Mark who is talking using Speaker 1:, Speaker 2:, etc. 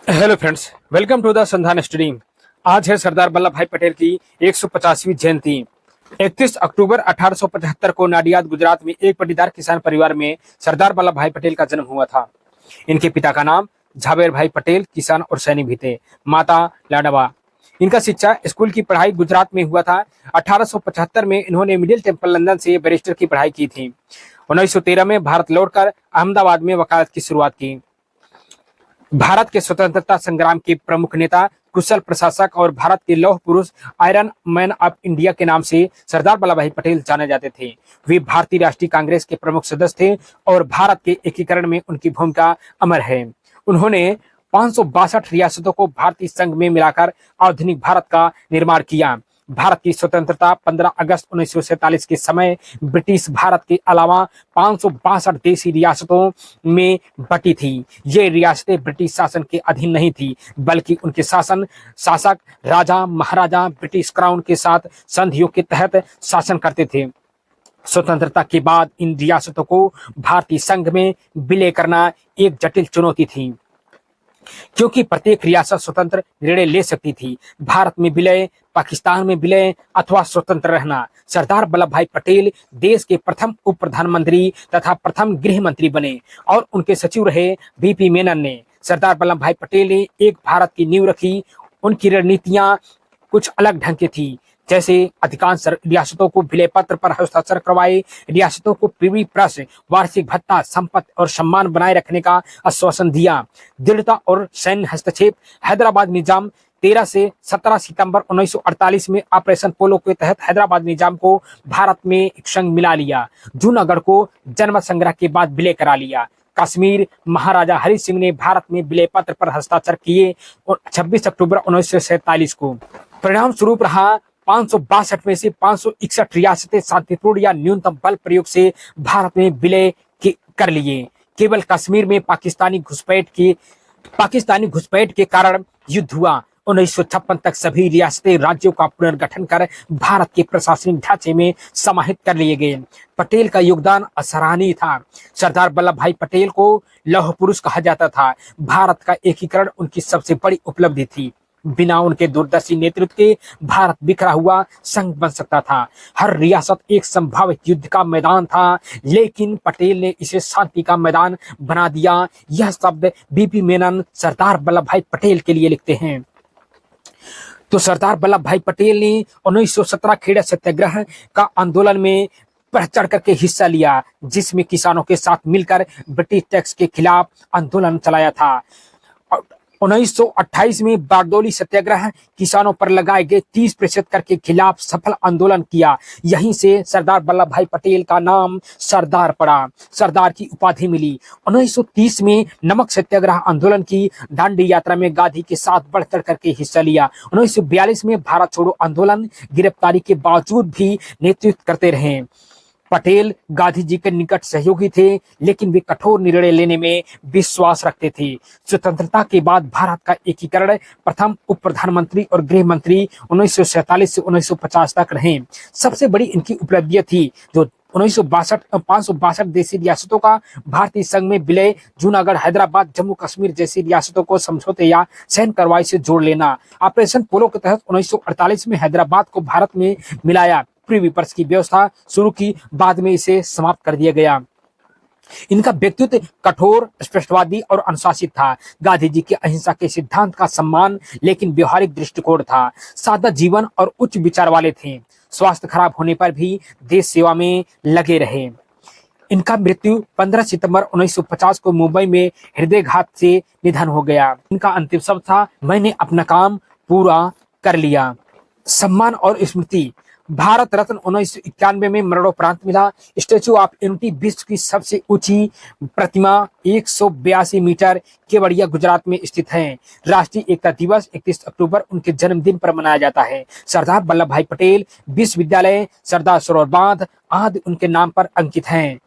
Speaker 1: Hello friends, welcome to the Sandhan stream. आज है सरदार वल्लभ भाई पटेल की 150वीं जयंती। 31 अक्टूबर 1875 को नाडियाद, गुजरात में एक पटीदार किसान परिवार में सरदार वल्लभ भाई पटेल का जन्म हुआ था। इनके पिता का नाम झाबेर भाई पटेल किसान और सैनिक भी थे। माता लाडवा। इनका शिक्षा स्कूल की पढ़ाई गुजरात में हुआ था। 1875 में इन्होंने मिडिल टेम्पल लंदन से बैरिस्टर की पढ़ाई की थी। 1913 में भारत लौटकर अहमदाबाद में वकालत की शुरुआत की। भारत के स्वतंत्रता संग्राम के प्रमुख नेता, कुशल प्रशासक और भारत के लौह पुरुष, आयरन मैन ऑफ इंडिया के नाम से सरदार वल्लभ भाई पटेल जाने जाते थे। वे भारतीय राष्ट्रीय कांग्रेस के प्रमुख सदस्य थे और भारत के एकीकरण में उनकी भूमिका अमर है। उन्होंने 562 रियासतों को भारतीय संघ में मिलाकर आधुनिक भारत का निर्माण किया। भारत की स्वतंत्रता 15 अगस्त 1947 के समय ब्रिटिश भारत के अलावा 562 देशी रियासतों में बटी थी। ये रियासतें ब्रिटिश शासन के अधीन नहीं थी, बल्कि उनके शासक राजा महाराजा ब्रिटिश क्राउन के साथ संधियों के तहत शासन करते थे। स्वतंत्रता के बाद इन रियासतों को भारतीय संघ में विलय करना एक जटिल चुनौती थी, क्योंकि प्रत्येक रियासत स्वतंत्र निर्णय ले सकती थी। भारत में विलय, पाकिस्तान में विलय अथवा स्वतंत्र रहना। सरदार वल्लभ भाई पटेल देश के प्रथम उप प्रधानमंत्री तथा प्रथम गृह मंत्री बने और उनके सचिव रहे बीपी मेनन ने। सरदार वल्लभ भाई पटेल ने एक भारत की नींव रखी। उनकी रणनीतियां कुछ अलग ढंग की थी, जैसे अधिकांश रियासतों को विलय पत्र पर हस्ताक्षर करवाए, रियासतों को पीवी प्रेस, वार्षिक भत्ता, संपत्ति और सम्मान बनाए रखने का आश्वासन दिया। दृढ़ता और सैन्य हस्तक्षेप। हैदराबाद निजाम 13 से 17 सितंबर 1948 में ऑपरेशन पोलो के तहत हैदराबाद निजाम को भारत में एक संग मिला लिया। जूनागढ़ को जन्म संग्रह के बाद विलय करा लिया। कश्मीर महाराजा हरि सिंह ने भारत में विलय पत्र पर हस्ताक्षर किए और 26 अक्टूबर 1947 को। परिणाम स्वरूप रहा 562 में से 561 रियासतें शांतिपूर्ण या न्यूनतम बल प्रयोग से भारत में विलय कर लिए। केवल कश्मीर में पाकिस्तानी घुसपैठ के कारण युद्ध हुआ। 1956 तक सभी रियासतें राज्यों का पुनर्गठन कर भारत के प्रशासनिक ढांचे में समाहित कर लिए गए। पटेल का योगदान असराहनीय था। सरदार वल्लभ भाई पटेल को लौह पुरुष कहा जाता था। भारत का एकीकरण उनकी सबसे बड़ी उपलब्धि थी। बिना उनके दूरदर्शी नेतृत्व के भारत बिखरा हुआ संघ बन सकता था। हर रियासत एक संभावित युद्ध का मैदान था, लेकिन पटेल ने इसे शांति का मैदान बना दिया। यह शब्द बीपी मेनन सरदार वल्लभ भाई पटेल के लिए लिखते हैं। तो सरदार वल्लभ भाई पटेल ने 1917 खेड़ा सत्याग्रह का आंदोलन में बढ़ चढ़ करके हिस्सा लिया, जिसमें किसानों के साथ मिलकर ब्रिटिश टैक्स के खिलाफ आंदोलन चलाया था। 1928 में बारडोली सत्याग्रह, किसानों पर लगाए गए 30% कर के खिलाफ सफल आंदोलन किया। यहीं से सरदार वल्लभ भाई पटेल का नाम सरदार पड़ा, सरदार की उपाधि मिली। 1930 में नमक सत्याग्रह आंदोलन की दांडी यात्रा में गांधी के साथ बढ़ चढ़ करके हिस्सा लिया। 1942 में भारत छोड़ो आंदोलन, गिरफ्तारी के बावजूद भी नेतृत्व करते रहे। पटेल गांधी जी के निकट सहयोगी थे, लेकिन वे कठोर निर्णय लेने में विश्वास रखते थे। स्वतंत्रता के बाद भारत का एकीकरण प्रथम उप प्रधानमंत्री और गृह मंत्री 1947 से 1950 तक रहे। सबसे बड़ी इनकी उपलब्धियां थी जो 562 देशी रियासतों का भारतीय संघ में विलय, जूनागढ़, हैदराबाद, जम्मू कश्मीर जैसी रियासतों को समझौते या सैन्य कार्रवाई से जोड़ लेना। ऑपरेशन पोलो के तहत 1948 में हैदराबाद को भारत में मिलाया, प्रीवी पर्स की व्यवस्था शुरू की, बाद में इसे समाप्त कर दिया गया। इनका व्यक्तित्व कठोर, स्पष्टवादी और अनुशासित था। गांधी जी के अहिंसा के सिद्धांत का सम्मान, लेकिन व्यवहारिक दृष्टिकोण था। सादा जीवन और उच्च विचार वाले थे। स्वास्थ्य खराब होने पर भी देश सेवा में लगे रहे। इनका मृत्यु 15 सितंबर 1950 को मुंबई में हृदयघात से निधन हो गया। इनका अंतिम शब्द था, मैंने अपना काम पूरा कर लिया। सम्मान और स्मृति। भारत रत्न 1991 में मरणोपरांत मिला। स्टैच्यू ऑफ यूनिटी विश्व की सबसे ऊंची प्रतिमा 182 मीटर केवड़िया, गुजरात में स्थित है। राष्ट्रीय एकता दिवस 31 अक्टूबर उनके जन्मदिन पर मनाया जाता है। सरदार वल्लभ भाई पटेल विश्वविद्यालय, सरदार सरोवर बांध आदि उनके नाम पर अंकित हैं।